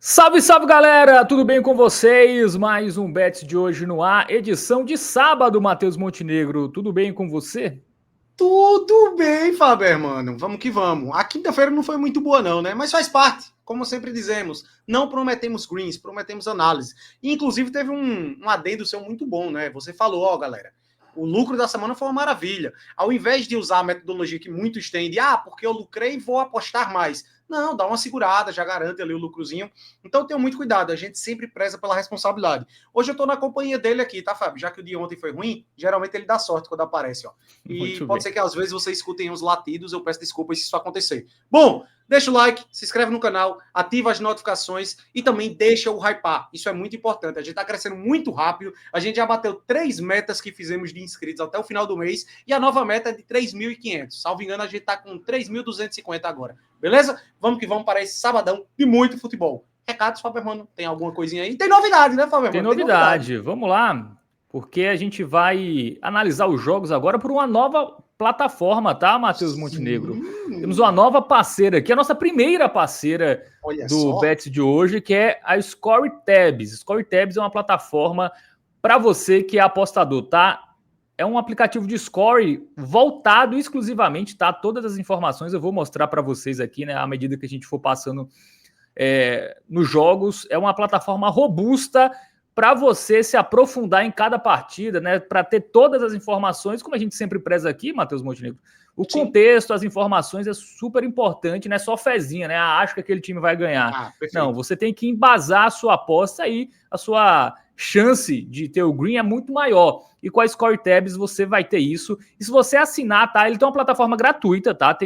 Salve, salve galera, tudo bem com vocês? Mais um Bets de hoje no ar, edição de sábado, Matheus Montenegro, tudo bem com você? Tudo bem, Faber, mano. Vamos que vamos. A quinta-feira não foi muito boa, não, né? Mas faz parte. Como sempre dizemos, não prometemos greens, prometemos análise. E, inclusive, teve um adendo seu muito bom, né? Você falou, ó, galera, o lucro da semana foi uma maravilha. Ao invés de usar a metodologia que muitos têm de, porque eu lucrei e vou apostar mais. Não, dá uma segurada, já garante ali o lucrozinho. Então, tenha muito cuidado. A gente sempre preza pela responsabilidade. Hoje eu tô na companhia dele aqui, tá, Fábio? Já que o dia ontem foi ruim, geralmente ele dá sorte quando aparece, ó. E Muito pode bem. ser que às vezes vocês escutem uns latidos, eu peço desculpas se isso acontecer. Bom, deixa o like, se inscreve no canal, ativa as notificações e também deixa o hypar. Isso é muito importante. A gente está crescendo muito rápido. A gente já bateu 3 metas que fizemos de inscritos até o final do mês e a nova meta é de 3.500. Salvo engano, a gente está com 3.250 agora. Beleza? Vamos que vamos para esse sabadão de muito futebol. Recados, Fábio Mano? Tem alguma coisinha aí? Tem novidade, né, Fábio Tem Mano? Tem novidade, novidade. vamos lá, porque a gente vai analisar os jogos agora por uma nova plataforma, tá, Matheus Montenegro? Temos uma Sim. nova parceira aqui, a nossa primeira parceira Olha do só. Bets de hoje, que é a ScoreTabs. ScoreTabs é uma plataforma para você que é apostador, tá? É um aplicativo de score voltado exclusivamente, tá? Todas as informações eu vou mostrar para vocês aqui, né? À medida que a gente for passando nos jogos. É uma plataforma robusta para você se aprofundar em cada partida, né? Para ter todas as informações, como a gente sempre preza aqui, Matheus Montenegro. O Sim. contexto, as informações é super importante, não é só fezinha, né? Acho que aquele time vai ganhar. Não, Perfeito. você tem que embasar a sua aposta aí, a sua chance de ter o green é muito maior. E com a Score Tabs você vai ter isso. E se você assinar, tá? Ele tem uma plataforma gratuita, tá?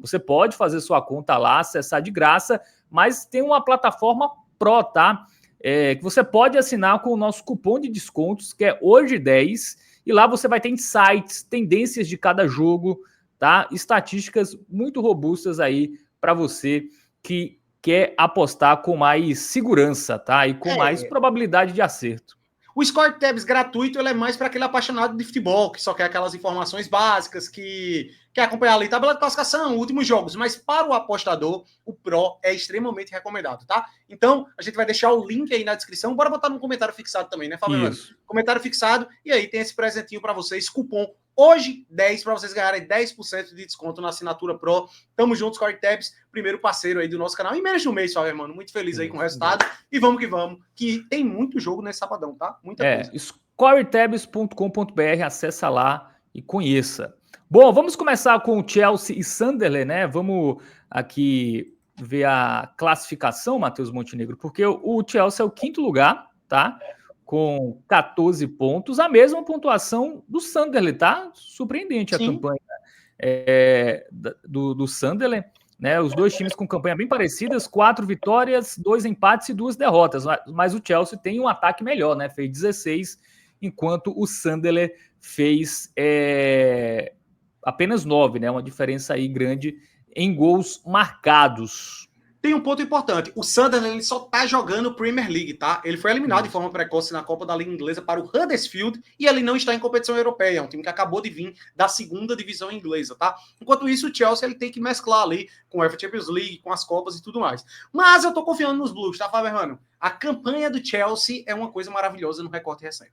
Você pode fazer sua conta lá, acessar de graça, mas tem uma plataforma Pro, tá? Que você pode assinar com o nosso cupom de descontos, que é hoje 10, e lá você vai ter insights, tendências de cada jogo, tá? Estatísticas muito robustas aí para você que quer apostar com mais segurança, tá? E com mais É, probabilidade de acerto. o Score Tabs gratuito ele é mais para aquele apaixonado de futebol, que só quer aquelas informações básicas, que quer acompanhar ali tabela de classificação, últimos jogos. Mas para o apostador, o Pro é extremamente recomendado, tá? Então, a gente vai deixar o link aí na descrição. Bora botar no comentário fixado também, né, Fábio? Mano? Isso. Comentário fixado. E aí tem esse presentinho para vocês, cupom hoje 10 para vocês ganharem 10% de desconto na assinatura Pro. Tamo junto, Score Tabs, primeiro parceiro aí do nosso canal. Em menos de um mês, Fábio, mano. Muito feliz aí com o resultado. E vamos, que tem muito jogo nesse sabadão, tá? Muita coisa. Scoretabs.com.br, acessa lá e conheça. Bom, vamos começar com o Chelsea e Sunderland, né? Vamos aqui ver a classificação, Matheus Montenegro, porque o Chelsea é o quinto lugar, tá? Com 14 pontos, a mesma pontuação do Sunderland, tá? Surpreendente a Sim. campanha do Sunderland, né? Os dois times com campanha bem parecidas, 4 vitórias, 2 empates e 2 derrotas, mas o Chelsea tem um ataque melhor, né? Fez 16, enquanto o Sunderland fez apenas 9, né? Uma diferença aí grande em gols marcados. Tem um ponto importante. O Sunderland ele só tá jogando Premier League, tá? Ele foi eliminado de Isso. forma precoce na Copa da Liga Inglesa para o Huddersfield e ele não está em competição europeia. É um time que acabou de vir da segunda divisão inglesa, tá? Enquanto isso, o Chelsea ele tem que mesclar ali com a UEFA Champions League, com as Copas e tudo mais. Mas eu tô confiando nos Blues, tá, Fábio Hermano? A campanha do Chelsea é uma coisa maravilhosa no recorte recente.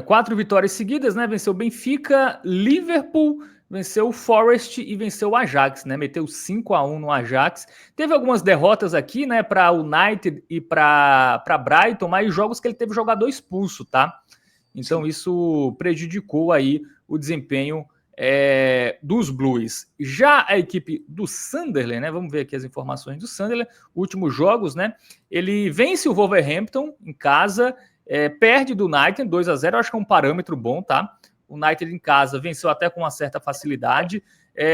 4 vitórias seguidas, né? Venceu o Benfica, Liverpool, venceu o Forest e venceu o Ajax, né? Meteu 5-1 no Ajax. Teve algumas derrotas aqui, né? Para United e para Brighton, mas jogos que ele teve jogador expulso, tá? Então Sim. isso prejudicou aí o desempenho dos Blues. Já a equipe do Sunderland, né? Vamos ver aqui as informações do Sunderland. Últimos jogos, né? Ele vence o Wolverhampton em casa, perde do United 2-0, acho que é um parâmetro bom, tá? O United em casa venceu até com uma certa facilidade,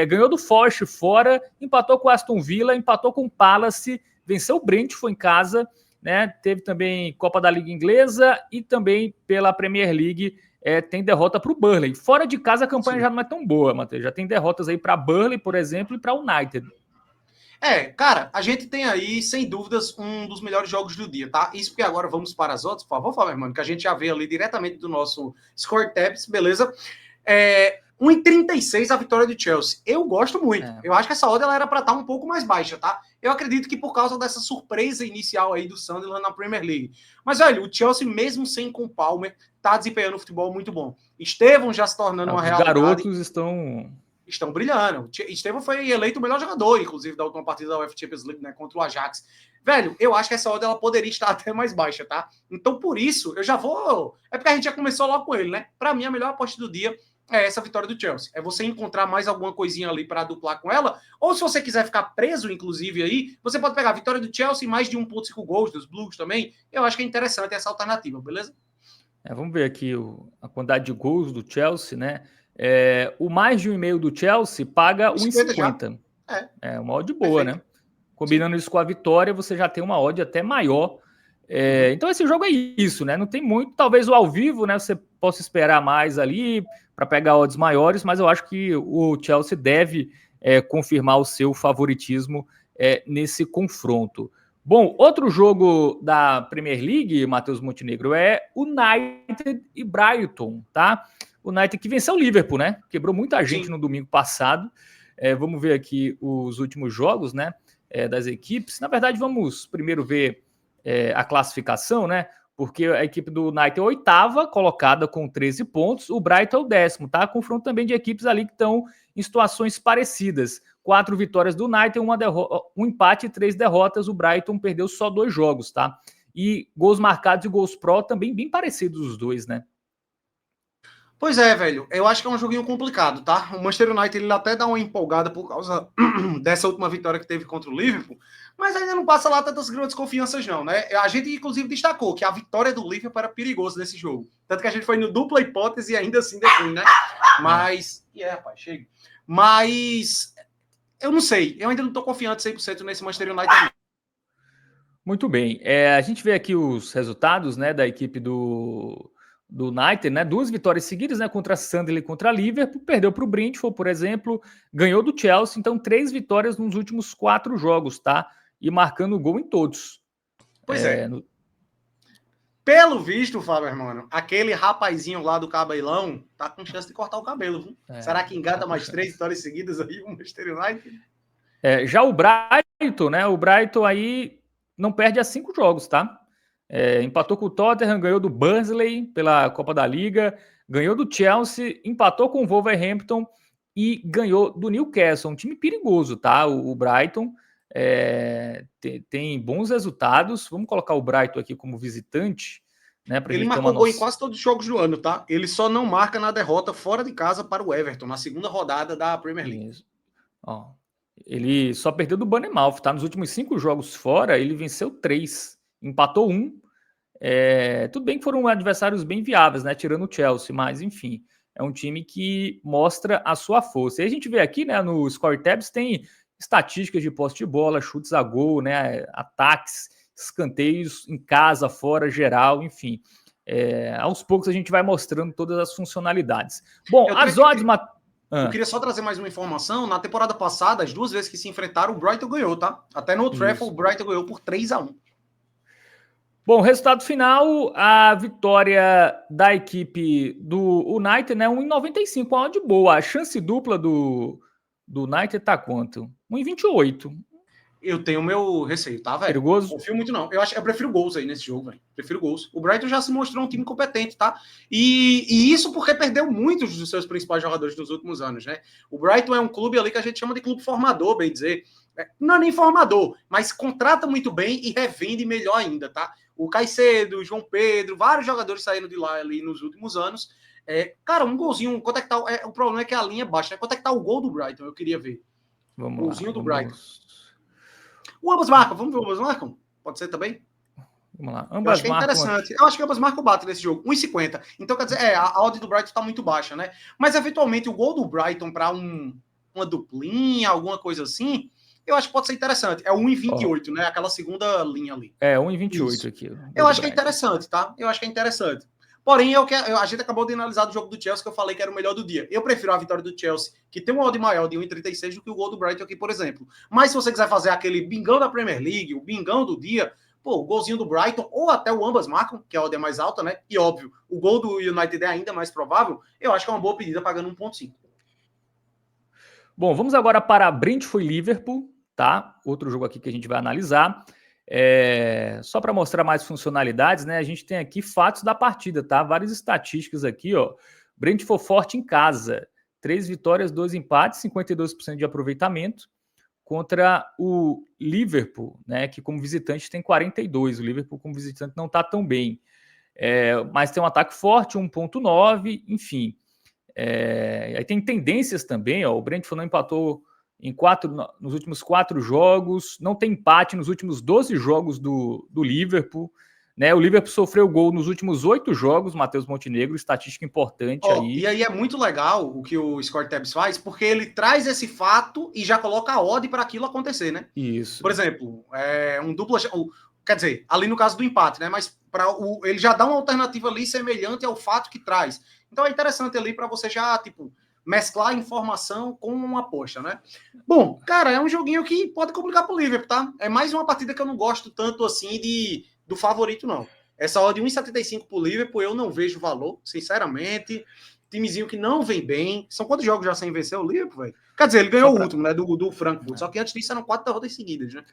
ganhou do Forest fora, empatou com o Aston Villa, empatou com o Palace, venceu o Brentford em casa, né? Teve também Copa da Liga Inglesa e também pela Premier League tem derrota para o Burnley. Fora de casa a campanha Sim. já não é tão boa, Matheus. Já tem derrotas aí para Burnley, por exemplo, e para United. Cara, a gente tem aí, sem dúvidas, um dos melhores jogos do dia, tá? Isso porque agora vamos para as outras, por favor, Fábio, mano, que a gente já vê ali diretamente do nosso Score Tabs, beleza? 1,36 a vitória do Chelsea. Eu gosto muito. Eu acho que essa odd ela era para estar um pouco mais baixa, tá? Eu acredito que por causa dessa surpresa inicial aí do Sunderland na Premier League. Mas, olha, o Chelsea, mesmo sem com o Palmer, tá desempenhando um futebol muito bom. Estevão já se tornando uma realidade. Os garotos estão brilhando. Estevão foi eleito o melhor jogador, inclusive, da última partida da UEFA Champions League, né, contra o Ajax. Velho, eu acho que essa odd ela poderia estar até mais baixa, tá? Então, por isso, eu já vou... É porque a gente já começou logo com ele, né? Para mim, a melhor aposta do dia é essa vitória do Chelsea. É você encontrar mais alguma coisinha ali para duplar com ela, ou se você quiser ficar preso, inclusive, aí, você pode pegar a vitória do Chelsea e mais de 1,5 gols dos Blues também. Eu acho que é interessante essa alternativa, beleza? Vamos ver aqui a quantidade de gols do Chelsea, né? O mais de 1,5 do Chelsea paga 1,50. É uma odd boa, perfeito, né? Combinando isso com a vitória, você já tem uma odd até maior. Então esse jogo é isso, né? Não tem muito, talvez o ao vivo, né? Você possa esperar mais ali para pegar odds maiores, mas eu acho que o Chelsea deve confirmar o seu favoritismo nesse confronto. Bom, outro jogo da Premier League, Matheus Montenegro, é United e Brighton, tá? O United que venceu o Liverpool, né? Quebrou muita gente no domingo passado. Vamos ver aqui os últimos jogos, né? Das equipes. Na verdade, vamos primeiro ver a classificação, né? Porque a equipe do United é a 8ª colocada com 13 pontos, o Brighton é o 10º, tá? Confronto também de equipes ali que estão em situações parecidas. 4 vitórias do United, um empate e 3 derrotas. O Brighton perdeu só 2 jogos, tá? E gols marcados e gols pró também bem parecidos os dois, né? Pois é, velho. Eu acho que é um joguinho complicado, tá? O Manchester United ele até dá uma empolgada por causa dessa última vitória que teve contra o Liverpool, mas ainda não passa lá tantas grandes confianças não, né? A gente, inclusive, destacou que a vitória do Liverpool era perigosa nesse jogo. Tanto que a gente foi no dupla hipótese e ainda assim depois, né? Mas... rapaz, chega. Mas... eu não sei. Eu ainda não tô confiante 100% nesse Manchester United. Muito bem. A gente vê aqui os resultados, né, da equipe do United, né? 2 vitórias seguidas, né? Contra Sunderland e contra Liverpool. Perdeu para o Brentford, por exemplo. Ganhou do Chelsea. Então, 3 vitórias nos últimos 4 jogos, tá? E marcando gol em todos. Pois Pelo visto, Fábio, mano, aquele rapazinho lá do Cabelão tá com chance de cortar o cabelo, viu? Será que engata mais 3 vitórias seguidas aí o Manchester United? Já o Brighton, né? O Brighton aí não perde há 5 jogos, tá? Empatou com o Tottenham, ganhou do Burnley pela Copa da Liga, ganhou do Chelsea, empatou com o Wolverhampton e ganhou do Newcastle. Um time perigoso, tá? O Brighton tem bons resultados. Vamos colocar o Brighton aqui como visitante, né? Ele marcou gol em quase todos os jogos do ano, tá? Ele só não marca na derrota fora de casa para o Everton, na segunda rodada da Premier League. Isso. Ele só perdeu do Bournemouth, tá? Nos últimos 5 jogos fora, ele venceu 3, empatou 1. Tudo bem que foram adversários bem viáveis, né? Tirando o Chelsea, mas enfim, é um time que mostra a sua força. E a gente vê aqui, né, no Score Tabs, tem estatísticas de posse de bola, chutes a gol, né? Ataques, escanteios em casa, fora, geral, enfim. Aos poucos a gente vai mostrando todas as funcionalidades. Bom, as odds... Eu queria só trazer mais uma informação. Na temporada passada, as 2 vezes que se enfrentaram, o Brighton ganhou, tá? Até no Old Trafford, o Brighton ganhou por 3-1. Bom, resultado final, a vitória da equipe do United, né? 1,95, uma odd boa. A chance dupla do United tá quanto? 1,28. Eu tenho meu receio, tá, velho? Perigoso? Não confio muito, não. Eu prefiro gols aí nesse jogo, velho. Prefiro gols. O Brighton já se mostrou um time competente, tá? E isso porque perdeu muitos dos seus principais jogadores nos últimos anos, né? O Brighton é um clube ali que a gente chama de clube formador, bem dizer. Não é nem formador, mas contrata muito bem e revende melhor ainda, tá? O Caicedo, o João Pedro, vários jogadores saíram de lá ali nos últimos anos. Cara, um golzinho, quanto é que tá? O problema é que a linha é baixa, né? Quanto é que tá o gol do Brighton? Eu queria ver. Golzinho do Brighton. O ambas marcam. Vamos ver o ambas marcam? Pode ser também? Vamos lá. Ambas eu acho que é interessante. Eu acho que ambas marcam o bate nesse jogo. 1,50. Então, quer dizer, a odd do Brighton está muito baixa, né? Mas, eventualmente, o gol do Brighton para uma duplinha, alguma coisa assim, eu acho que pode ser interessante. É 1,28, né? Aquela segunda linha ali. 1,28 aqui. Eu acho que é interessante, tá? Eu acho que é interessante. Porém, a gente acabou de analisar o jogo do Chelsea, que eu falei que era o melhor do dia. Eu prefiro a vitória do Chelsea, que tem um odd maior de 1,36 do que o gol do Brighton aqui, por exemplo. Mas se você quiser fazer aquele bingão da Premier League, o bingão do dia, o golzinho do Brighton, ou até o ambas marcam, que a odd é mais alta, né? E óbvio, o gol do United é ainda mais provável, eu acho que é uma boa pedida pagando 1,5. Bom, vamos agora para Brentford e Liverpool, tá? Outro jogo aqui que a gente vai analisar. Só para mostrar mais funcionalidades, né? A gente tem aqui fatos da partida, tá? Várias estatísticas aqui, ó. Brentford forte em casa, 3 vitórias, 2 empates, 52% de aproveitamento, contra o Liverpool, né? Que como visitante tem 42. O Liverpool como visitante não está tão bem. Mas tem um ataque forte, 1,9, enfim. Aí tem tendências também, ó. O Brentford não empatou nos últimos 4 jogos, não tem empate nos últimos 12 jogos do Liverpool. Né? O Liverpool sofreu gol nos últimos 8 jogos, Matheus Montenegro, estatística importante aí. E aí é muito legal o que o Score Tabs faz, porque ele traz esse fato e já coloca a odd para aquilo acontecer, né? Isso. Por exemplo, um duplo... Quer dizer, ali no caso do empate, né? Mas ele já dá uma alternativa ali semelhante ao fato que traz. Então é interessante ali para você já, tipo, mesclar a informação com uma aposta, né? Bom, cara, é um joguinho que pode complicar pro Liverpool, tá? É mais uma partida que eu não gosto tanto assim do favorito, não. Essa odd de 1,75 pro Liverpool eu não vejo valor, sinceramente. Timezinho que não vem bem. São quantos jogos já sem vencer o Liverpool, velho? Quer dizer, ele ganhou o último, né? Do Frankfurt. Só que antes disso eram 4 derrotas seguidas, né?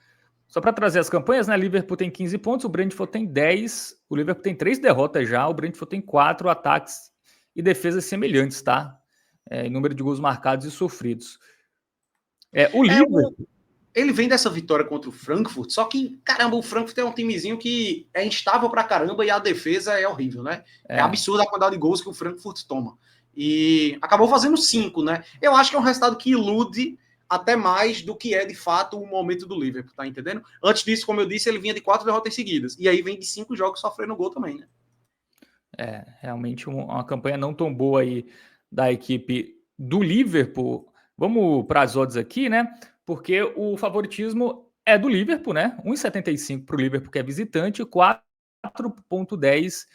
Só para trazer as campanhas, né? Liverpool tem 15 pontos, o Brentford tem 10, o Liverpool tem 3 derrotas já, o Brentford tem 4 ataques e defesas semelhantes, tá? Em número de gols marcados e sofridos. O Liverpool... Ele vem dessa vitória contra o Frankfurt, só que, caramba, o Frankfurt é um timezinho que é instável pra caramba e a defesa é horrível, né? É absurda a quantidade de gols que o Frankfurt toma. E acabou fazendo 5, né? Eu acho que é um resultado que ilude até mais do que é, de fato, o momento do Liverpool, tá entendendo? Antes disso, como eu disse, ele vinha de 4 derrotas seguidas. E aí vem de 5 jogos sofrendo gol também, né? Realmente uma campanha não tão boa aí da equipe do Liverpool. Vamos para as odds aqui, né? Porque o favoritismo é do Liverpool, né? 1,75 para o Liverpool, que é visitante, 4,10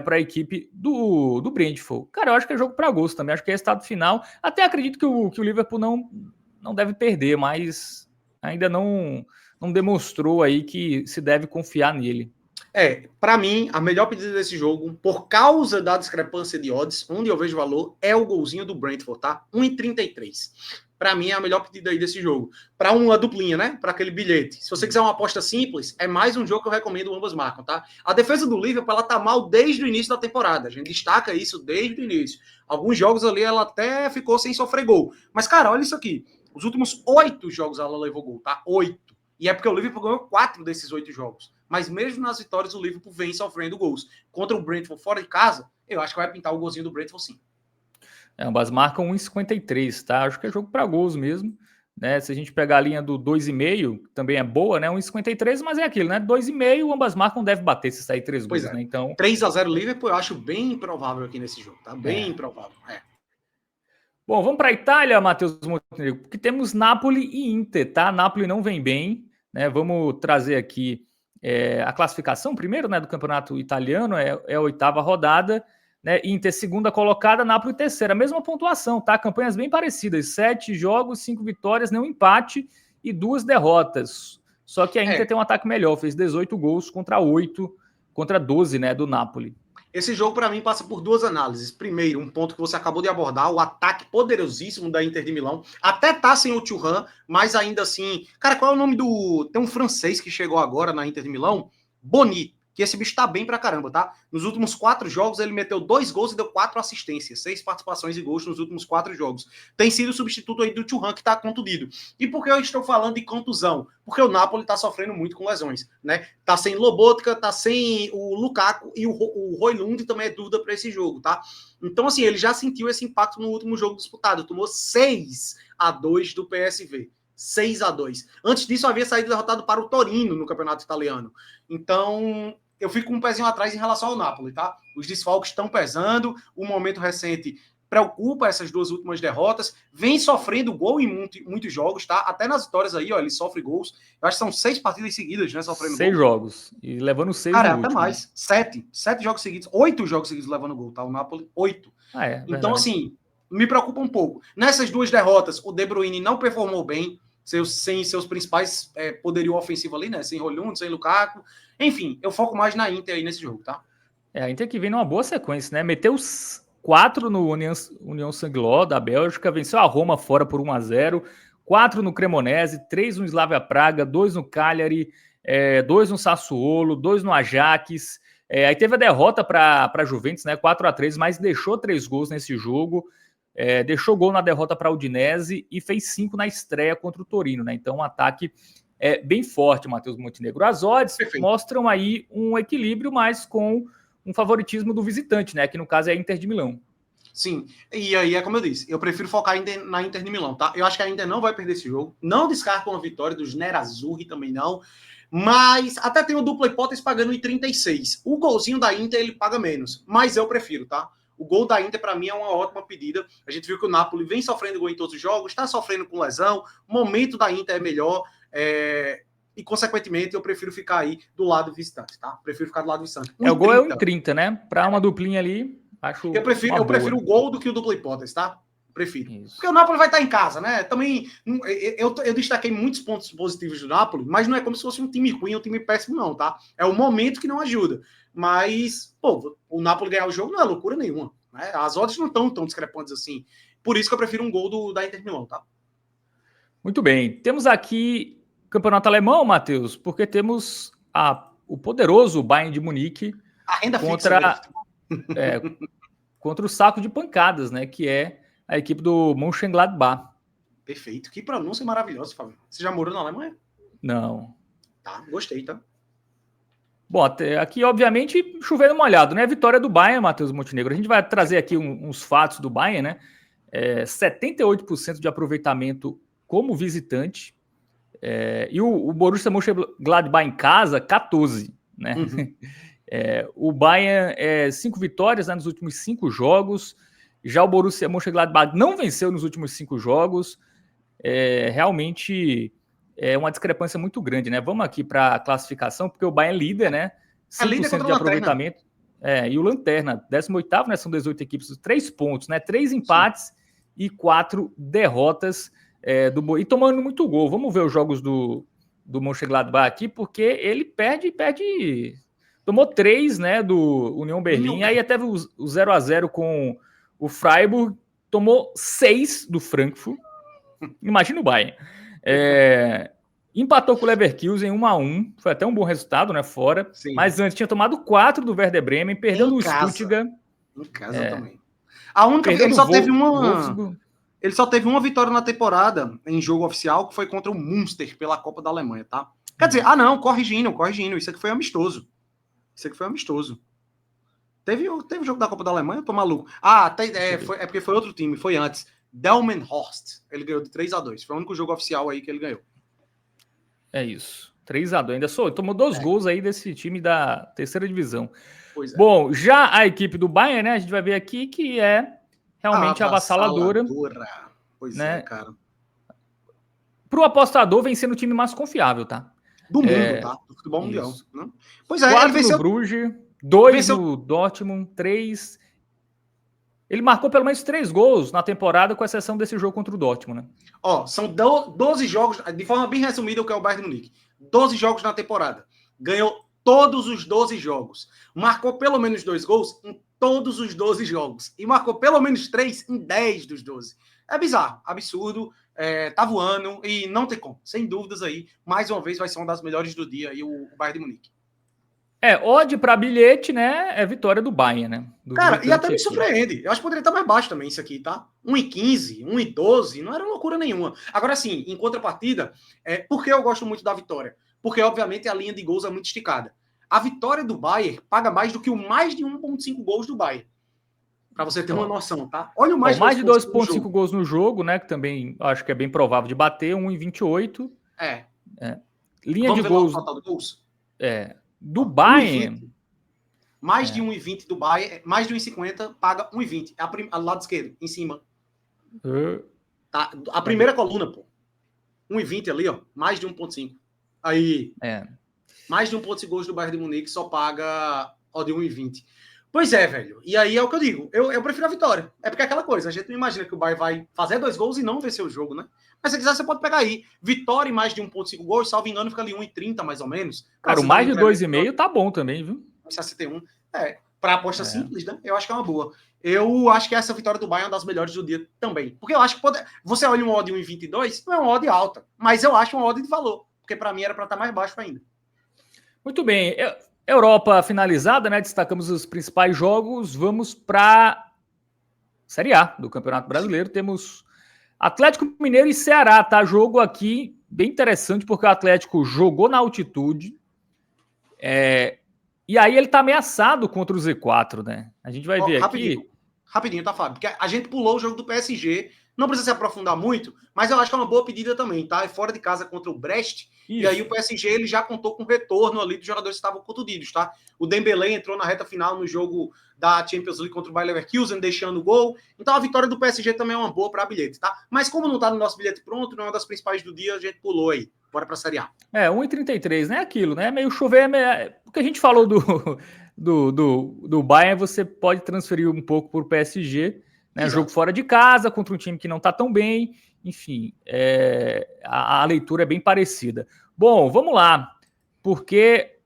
para a equipe do Brentford. Cara, eu acho que é jogo para gosto também, acho que é resultado final. Até acredito que o Liverpool não deve perder, mas ainda não demonstrou aí que se deve confiar nele. Para mim, a melhor pedida desse jogo, por causa da discrepância de odds, onde eu vejo valor, é o golzinho do Brentford, tá? 1,33. Para mim, é a melhor pedida aí desse jogo. Para uma duplinha, né? Para aquele bilhete. Se você quiser uma aposta simples, é mais um jogo que eu recomendo, ambas marcam, tá? A defesa do Liverpool, ela tá mal desde o início da temporada. A gente destaca isso desde o início. Alguns jogos ali, ela até ficou sem sofrer gol. Mas, cara, olha isso aqui. Os últimos 8 jogos ela levou gol, tá? 8. E é porque o Liverpool ganhou 4 desses 8 jogos. Mas mesmo nas vitórias, o Liverpool vem sofrendo gols. Contra o Brentford fora de casa, eu acho que vai pintar o golzinho do Brentford sim. Ambas marcam 1,53, tá? Acho que é jogo para gols mesmo. Né? Se a gente pegar a linha do 2,5, também é boa, né? 1,53, mas é aquilo, né? 2,5, ambas marcam, deve bater se sair 3 gols, né? Então, 3-0 Liverpool eu acho bem improvável aqui nesse jogo, tá? Bem improvável. Bom, vamos para a Itália, Matheus Montenegro, porque temos Napoli e Inter, tá? Napoli não vem bem, né? Vamos trazer aqui a classificação primeiro, né? Do campeonato italiano, é a 8ª rodada, né? Inter segunda colocada, Napoli terceira, mesma pontuação, tá? Campanhas bem parecidas, 7 jogos, 5 vitórias, nenhum empate e 2 derrotas. Só que a Inter tem um ataque melhor, fez 18 gols contra 12, né? Do Napoli. Esse jogo, para mim, passa por 2 análises. Primeiro, um ponto que você acabou de abordar, o ataque poderosíssimo da Inter de Milão. Até tá sem o Thuram, mas ainda assim... Cara, qual é o nome do... Tem um francês que chegou agora na Inter de Milão, Boni, que esse bicho tá bem pra caramba, tá? Nos últimos 4 jogos, ele meteu 2 gols e deu 4 assistências. 6 participações e gols nos últimos 4 jogos. Tem sido o substituto aí do Thuram, que tá contundido. E por que eu estou falando de contusão? Porque o Napoli tá sofrendo muito com lesões, né? Tá sem Lobotka, tá sem o Lukaku e o Højlund também é dúvida para esse jogo, tá? Então, assim, ele já sentiu esse impacto no último jogo disputado. Tomou 6-2 do PSV. 6-2. Antes disso, havia saído derrotado para o Torino no campeonato italiano. Então, eu fico com um pezinho atrás em relação ao Napoli, tá? Os desfalques estão pesando, o momento recente preocupa essas 2 últimas derrotas, vem sofrendo gol em muitos jogos, tá? Até nas vitórias aí, ó, ele sofre gols. Eu acho que são 6 partidas seguidas, né, sofrendo 6 gol. jogos, e levando 6 Cara, no até último. mais, 7 jogos seguidos, 8 jogos seguidos levando gol, tá? O Napoli, 8. Então, assim, me preocupa um pouco. Nessas 2 derrotas, o De Bruyne não performou bem, sem seus principais poderio ofensivo ali, né? Sem Højlund, sem Lukaku. Enfim, eu foco mais na Inter aí nesse jogo, tá? A Inter que vem numa boa sequência, né? Meteu 4 no União Saint-Gilloise da Bélgica, venceu a Roma fora por 1-0, 4 no Cremonese, 3 no Slavia Praga, 2 no Cagliari, 2 no Sassuolo, 2 no Ajax. Aí teve a derrota para a Juventus, né, 4-3, mas deixou 3 gols nesse jogo, deixou gol na derrota para a Udinese e fez 5 na estreia contra o Torino, né? Então um ataque bem forte, Matheus Montenegro. As odds mostram aí um equilíbrio, mas com um favoritismo do visitante, né? Que no caso é a Inter de Milão. Sim, e aí é como eu disse, eu prefiro focar na Inter de Milão, tá? Eu acho que a Inter não vai perder esse jogo, não descarto uma vitória dos Nerazzurri também não, mas até tem o dupla hipótese pagando em 36. O golzinho da Inter ele paga menos, mas eu prefiro, tá? O gol da Inter para mim é uma ótima pedida. A gente viu que o Napoli vem sofrendo gol em todos os jogos, está sofrendo com lesão, o momento da Inter é melhor, e consequentemente eu prefiro ficar aí do lado visitante, tá? Prefiro ficar do lado visitante. O gol é 1,30, né? Para uma duplinha ali, acho. Eu prefiro o gol do que o dupla hipótese, tá? Prefiro. Isso. Porque o Napoli vai estar em casa, né? Também, eu destaquei muitos pontos positivos do Napoli, mas não é como se fosse um time ruim, um time péssimo, não, tá? É o momento que não ajuda. Mas, pô, o Napoli ganhar o jogo não é loucura nenhuma, né? As odds não estão tão discrepantes assim. Por isso que eu prefiro um gol da Inter Milão, tá? Muito bem. Temos aqui campeonato alemão, Matheus, porque temos o poderoso Bayern de Munique a renda contra o saco de pancadas, né? Que é a equipe do Mönchengladbach. Perfeito. Que pronúncia maravilhosa, Fábio. Você já morou na Alemanha? Não. Tá, gostei, tá? Bom, aqui, obviamente, chovendo molhado, né? Vitória do Bayern, Matheus Montenegro. A gente vai trazer aqui uns fatos do Bayern, né? 78% de aproveitamento como visitante. E o Borussia Mönchengladbach em casa, 14%, né? Uhum. O Bayern 5 vitórias, né, nos últimos 5 jogos. Já o Borussia Mönchengladbach não venceu nos últimos 5 jogos. Realmente é uma discrepância muito grande, né? Vamos aqui para a classificação, porque o Bayern é líder, né? 5% de aproveitamento. E o Lanterna, 18º, né? São 18 equipes, 3 pontos, né? 3 empates e 4 derrotas. E tomando muito gol. Vamos ver os jogos do Mönchengladbach aqui, porque ele perde. Tomou 3, né, do União Berlim. Aí até o 0-0 com o Freiburg. Tomou 6 do Frankfurt. Imagina o Bayern. Empatou com o Leverkusen 1-1. Foi até um bom resultado, né, fora. Sim. Mas antes tinha tomado 4 do Werder Bremen. Perdeu no Stuttgart. Em casa também. A única que ele só teve uma vitória na temporada em jogo oficial, que foi contra o Münster pela Copa da Alemanha, tá? Quer dizer, corrigindo. Isso aqui foi amistoso. Teve o jogo da Copa da Alemanha, eu tô maluco. Porque foi outro time, foi antes. Delmenhorst. Ele ganhou de 3-2. Foi o único jogo oficial aí que ele ganhou. É isso. 3-2. Ainda tomou 2 gols aí desse time da terceira divisão. Bom, já a equipe do Bayern, né? A gente vai ver aqui que é realmente avassaladora. Pois né? Cara. Pro apostador, vem sendo o time mais confiável, tá? Do mundo, tá? Do futebol mundial. Né? Pois 4 ele venceu no Bruges, 2 no Dortmund, 3. Ele marcou pelo menos 3 gols na temporada, com exceção desse jogo contra o Dortmund, né? São 12 jogos, de forma bem resumida, o que é o Bayern de Munique. 12 jogos na temporada. Ganhou todos os 12 jogos. Marcou pelo menos 2 gols em todos os 12 jogos. E marcou pelo menos 3 em 10 dos 12. É bizarro, absurdo, tá voando e não tem como. Sem dúvidas aí, mais uma vez vai ser uma das melhores do dia aí o Bayern de Munique. Odd para bilhete, né? É vitória do Bayern, né? Cara, e até me surpreende. Eu acho que poderia estar mais baixo também isso aqui, tá? 1,15, 1,12, não era loucura nenhuma. Agora sim, em contrapartida, por que eu gosto muito da vitória? Porque, obviamente, a linha de gols é muito esticada. A vitória do Bayern paga mais do que o mais de 1,5 gols do Bayern. Para você ter uma noção, tá? Olha o mais de 2,5 gols no jogo, né? Que também acho que é bem provável de bater, 1,28. Linha Vamos de gols. O total de gols? Do Bayern. 1,20. Mais de 1,20 do Bayern, mais de 1,50 paga 1,20. É lado esquerdo, em cima. Tá? A primeira coluna, pô. 1,20 ali, ó. Mais de 1,5. Aí. Mais de 1,5 gols do Bayern de Munique só paga de 1,20. Pois é, velho. E aí é o que eu digo. Eu prefiro a vitória. É porque é aquela coisa. A gente não imagina que o Bayern vai fazer 2 gols e não vencer o jogo, né? Mas se quiser, você pode pegar aí. Vitória e mais de 1,5 gols, salvo engano, fica ali 1,30 mais ou menos. Cara, o mais de 2,5 tá bom também, viu? 61. Para aposta simples, né? Eu acho que é uma boa. Eu acho que essa vitória do Bayern é uma das melhores do dia também. Porque eu acho que você olha um odd 1,22, não é uma odd alta, mas eu acho uma odd de valor. Porque para mim era para estar mais baixo ainda. Muito bem. Europa finalizada, né? Destacamos os principais jogos. Vamos para Série A do Campeonato Brasileiro. Temos Atlético Mineiro e Ceará, tá? Jogo aqui bem interessante, porque o Atlético jogou na altitude. E aí ele tá ameaçado contra o Z4, né? A gente vai ver aqui. Rapidinho, tá, Fábio? Porque a gente pulou o jogo do PSG. Não precisa se aprofundar muito, mas eu acho que é uma boa pedida também, tá? É fora de casa contra o Brest. Isso. E aí o PSG ele já contou com o retorno ali dos jogadores que estavam contundidos, tá? O Dembélé entrou na reta final no jogo da Champions League contra o Bayer Leverkusen, deixando o gol. Então a vitória do PSG também é uma boa para bilhete, tá? Mas como não tá no nosso bilhete pronto, não é uma das principais do dia, a gente pulou aí. Bora para a Série A. 1,33, né? Aquilo, né? Meio chover, o que a gente falou do Bayern, você pode transferir um pouco para o PSG, né? Jogo fora de casa, contra um time que não está tão bem. Enfim, a leitura é bem parecida. Bom, vamos lá, porque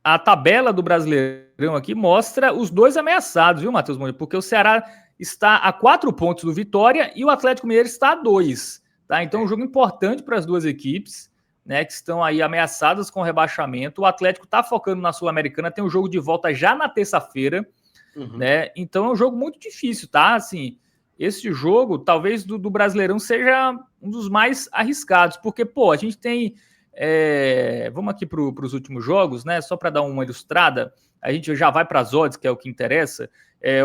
a tabela do Brasileirão aqui mostra os dois ameaçados, viu, Matheus Moura? Porque o Ceará está a 4 pontos do Vitória e o Atlético Mineiro está a 2. Tá? Então, um jogo importante para as duas equipes, né, que estão aí ameaçadas com rebaixamento. O Atlético está focando na Sul-Americana, tem um jogo de volta já na terça-feira, né? Então é um jogo muito difícil, tá? Assim, esse jogo, talvez do Brasileirão, seja um dos mais arriscados, porque, pô, a gente tem... vamos aqui para os últimos jogos, né? Só para dar uma ilustrada, a gente já vai para as odds, que é o que interessa.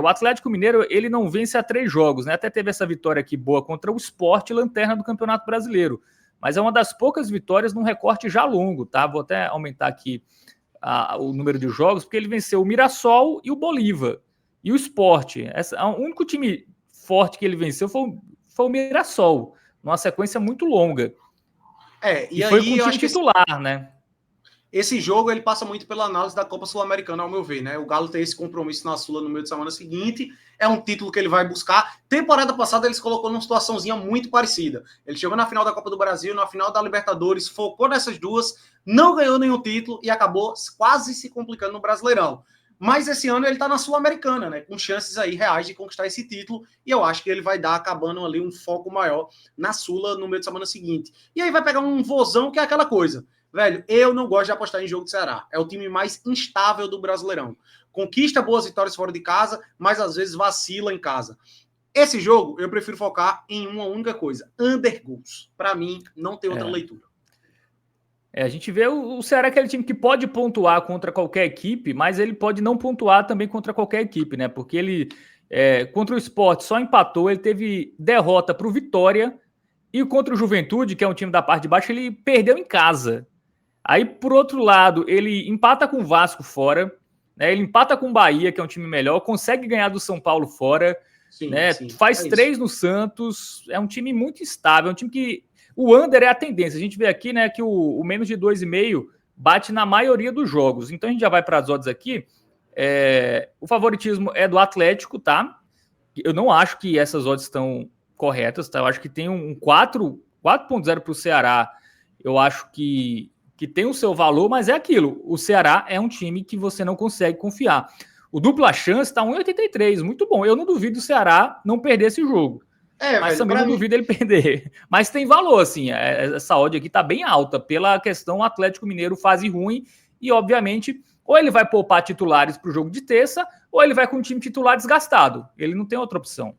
O Atlético Mineiro, ele não vence há 3 jogos, né? Até teve essa vitória aqui boa contra o Sport, lanterna do Campeonato Brasileiro. Mas é uma das poucas vitórias num recorte já longo, tá? Vou até aumentar aqui o número de jogos, porque ele venceu o Mirassol e o Bolívar. E o Sport. O único time forte que ele venceu foi o Mirassol, numa sequência muito longa. E foi aí, com o time titular, né? Esse jogo ele passa muito pela análise da Copa Sul-Americana, ao meu ver, né? O Galo tem esse compromisso na Sula no meio de semana seguinte, é um título que ele vai buscar. Temporada passada ele se colocou numa situaçãozinha muito parecida. Ele chegou na final da Copa do Brasil, na final da Libertadores, focou nessas duas, não ganhou nenhum título e acabou quase se complicando no Brasileirão. Mas esse ano ele tá na Sul-Americana, né? Com chances aí reais de conquistar esse título. E eu acho que ele vai dar, acabando ali, um foco maior na Sula no meio de semana seguinte. E aí vai pegar um vozão que é aquela coisa. Velho, eu não gosto de apostar em jogo de Ceará. É o time mais instável do Brasileirão. Conquista boas vitórias fora de casa, mas às vezes vacila em casa. Esse jogo, eu prefiro focar em uma única coisa. Under goals. Para mim, não tem outra leitura. A gente vê o Ceará é aquele time que pode pontuar contra qualquer equipe, mas ele pode não pontuar também contra qualquer equipe, né? Porque ele, contra o Sport, só empatou, ele teve derrota para o Vitória, e contra o Juventude, que é um time da parte de baixo, ele perdeu em casa. Aí, por outro lado, ele empata com o Vasco fora, né? Ele empata com o Bahia, que é um time melhor, consegue ganhar do São Paulo fora, sim, né? Sim, faz 3 no Santos, é um time muito estável, é um time que... O under é a tendência, a gente vê aqui, né, que o menos de 2,5 bate na maioria dos jogos. Então a gente já vai para as odds aqui. O favoritismo é do Atlético, tá? Eu não acho que essas odds estão corretas, tá? Eu acho que tem um 4.0 para o Ceará. Eu acho que tem o seu valor, mas é aquilo. O Ceará é um time que você não consegue confiar. O dupla chance está 1,83, muito bom. Eu não duvido o Ceará não perder esse jogo. Mas velho, também não duvido ele perder. Mas tem valor, assim. Essa odd aqui tá bem alta pela questão Atlético Mineiro fase ruim. E, obviamente, ou ele vai poupar titulares para o jogo de terça, ou ele vai com o time titular desgastado. Ele não tem outra opção.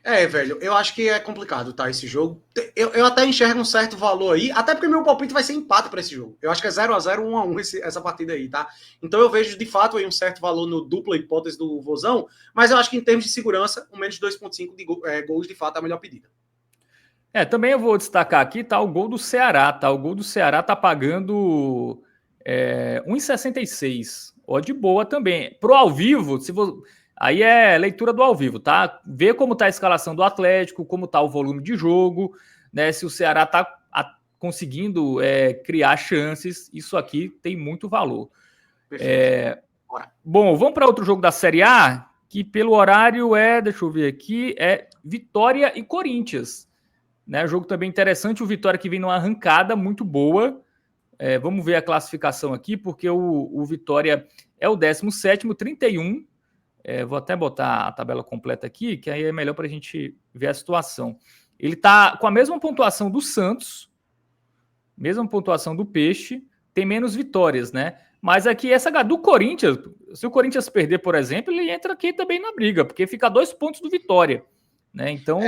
Velho, eu acho que é complicado, tá, esse jogo. Eu até enxergo um certo valor aí, até porque meu palpite vai ser empate para esse jogo. Eu acho que é 0-0, 1-1 essa partida aí, tá? Então eu vejo, de fato, aí um certo valor no dupla hipótese do Vozão, mas eu acho que em termos de segurança, o menos de 2.5 de gols, de fato, é a melhor pedida. Também eu vou destacar aqui, tá, o gol do Ceará, tá? O gol do Ceará tá pagando 1,66. Odd boa também. Pro ao vivo, se você... Aí é leitura do ao vivo, tá? Ver como tá a escalação do Atlético, como tá o volume de jogo, né? Se o Ceará tá conseguindo criar chances, isso aqui tem muito valor. Bom, vamos para outro jogo da Série A, que pelo horário deixa eu ver aqui, Vitória e Corinthians. Né? Jogo também interessante, o Vitória que vem numa arrancada muito boa, Vamos ver a classificação aqui, porque o Vitória é o 17º, 31. Vou até botar a tabela completa aqui, que aí é melhor para a gente ver a situação. Ele está com a mesma pontuação do Santos, mesma pontuação do Peixe, tem menos vitórias, né? Mas aqui essa do Corinthians, se o Corinthians perder, por exemplo, ele entra aqui também na briga, porque fica 2 pontos do Vitória, né? Então,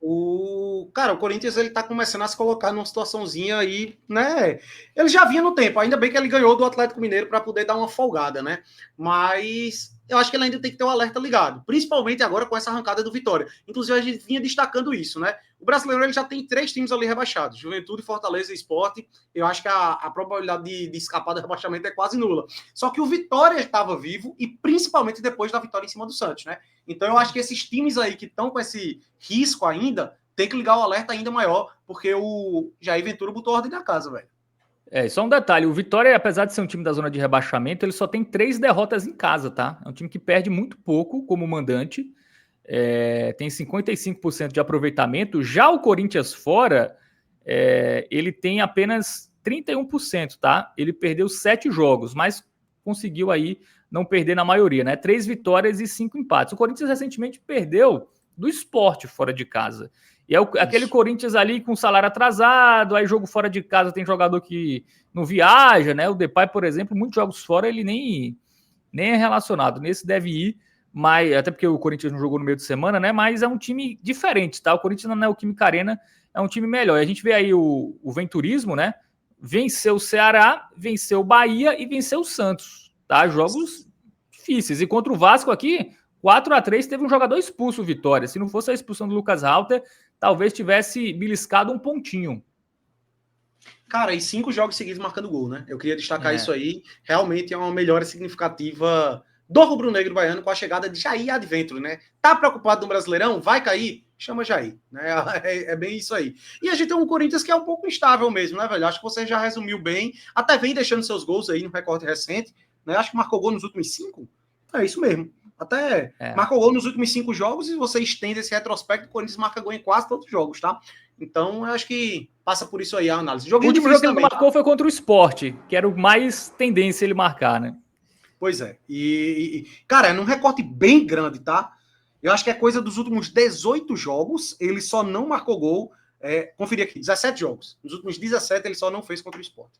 o Corinthians ele tá começando a se colocar numa situaçãozinha aí, né? Ele já vinha no tempo, ainda bem que ele ganhou do Atlético Mineiro para poder dar uma folgada, né? Mas eu acho que ele ainda tem que ter o alerta ligado, principalmente agora com essa arrancada do Vitória. Inclusive a gente vinha destacando isso, né? O Brasileiro ele já tem 3 times ali rebaixados, Juventude, Fortaleza e Sport. Eu acho que a probabilidade de escapar do rebaixamento é quase nula. Só que o Vitória estava vivo e principalmente depois da vitória em cima do Santos, né? Então eu acho que esses times aí que estão com esse risco ainda, tem que ligar o alerta ainda maior, porque o Jair Ventura botou ordem na casa, velho. Só um detalhe, o Vitória, apesar de ser um time da zona de rebaixamento, ele só tem 3 derrotas em casa, tá? É um time que perde muito pouco como mandante, tem 55% de aproveitamento. Já o Corinthians fora, ele tem apenas 31%, tá? Ele perdeu 7 jogos, mas conseguiu aí não perder na maioria, né? 3 vitórias e 5 empates. O Corinthians recentemente perdeu do Sport fora de casa. E é aquele Corinthians ali com salário atrasado, aí jogo fora de casa tem jogador que não viaja, né? O Depay, por exemplo, muitos jogos fora ele nem é relacionado. Nesse deve ir, mas até porque o Corinthians não jogou no meio de semana, né? Mas é um time diferente, tá? O Corinthians não é o Química Arena, é um time melhor. E a gente vê aí o Venturismo, né? Venceu o Ceará, venceu o Bahia e venceu o Santos, tá? Jogos difíceis. E contra o Vasco aqui, 4-3, teve um jogador expulso, Vitória. Se não fosse a expulsão do Lucas Halter, talvez tivesse beliscado um pontinho. Cara, e 5 jogos seguidos marcando gol, né? Eu queria destacar isso aí. Realmente é uma melhora significativa do rubro-negro baiano com a chegada de Jair Adventure, né? Tá preocupado no Brasileirão? Vai cair? Chama Jair, né? É bem isso aí. E a gente tem um Corinthians que é um pouco instável mesmo, né, velho? Acho que você já resumiu bem. Até vem deixando seus gols aí no recorde recente, né? Acho que marcou gol nos últimos 5. É isso mesmo. Até marcou gol nos últimos 5 jogos e você estende esse retrospecto, o Corinthians marca gol em quase todos os jogos, tá? Então, eu acho que passa por isso aí a análise. O último jogo que ele marcou foi contra o Sport, que era o mais tendência ele marcar, né? Pois é. Cara, é num recorte bem grande, tá? Eu acho que é coisa dos últimos 18 jogos, ele só não marcou gol. Conferir aqui, 17 jogos. Nos últimos 17 ele só não fez contra o Sport.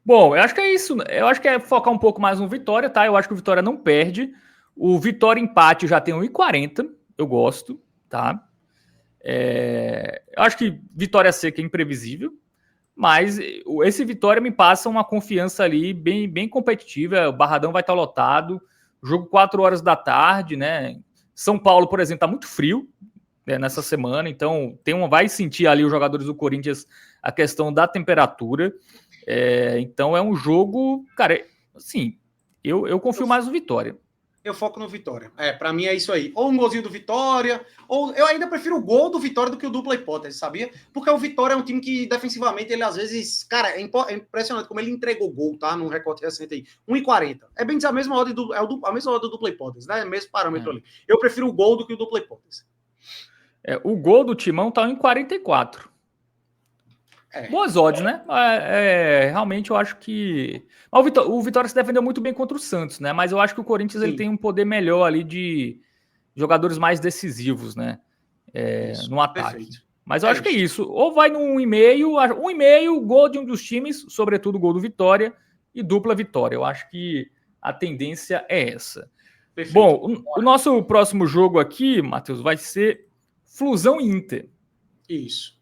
Bom, eu acho que é isso. Eu acho que é focar um pouco mais no Vitória, tá? Eu acho que o Vitória não perde. O Vitória empate já tem 1,40. Eu gosto, tá? Eu acho que vitória seca é imprevisível, mas esse Vitória me passa uma confiança ali bem, bem competitiva. O Barradão vai estar lotado, jogo 4 horas da tarde, né? São Paulo, por exemplo, tá muito frio, né, nessa semana, então vai sentir ali os jogadores do Corinthians a questão da temperatura. Então é um jogo, cara, assim, eu confio mais no Vitória. Eu foco no Vitória. Pra mim é isso aí. Ou um golzinho do Vitória, ou eu ainda prefiro o gol do Vitória do que o dupla hipótese, sabia? Porque o Vitória é um time que defensivamente ele às vezes, cara, é impressionante como ele entregou gol, tá? Num recorte recente aí. 1,40. É bem dizer a mesma ordem a mesma ordem do dupla hipótese, né? Mesmo parâmetro ali. Eu prefiro o gol do que o dupla hipótese. O gol do Timão tá em 44. Boas odds, né? Realmente eu acho que... O Vitória se defendeu muito bem contra o Santos, né? Mas eu acho que o Corinthians ele tem um poder melhor ali de jogadores mais decisivos, né? No ataque. Perfeito. Mas eu acho que é isso. Ou vai no 1,5, gol de um dos times, sobretudo o gol do Vitória, e dupla vitória. Eu acho que a tendência é essa. Perfeito. Bom, o nosso próximo jogo aqui, Matheus, vai ser Flusão e Inter. Isso.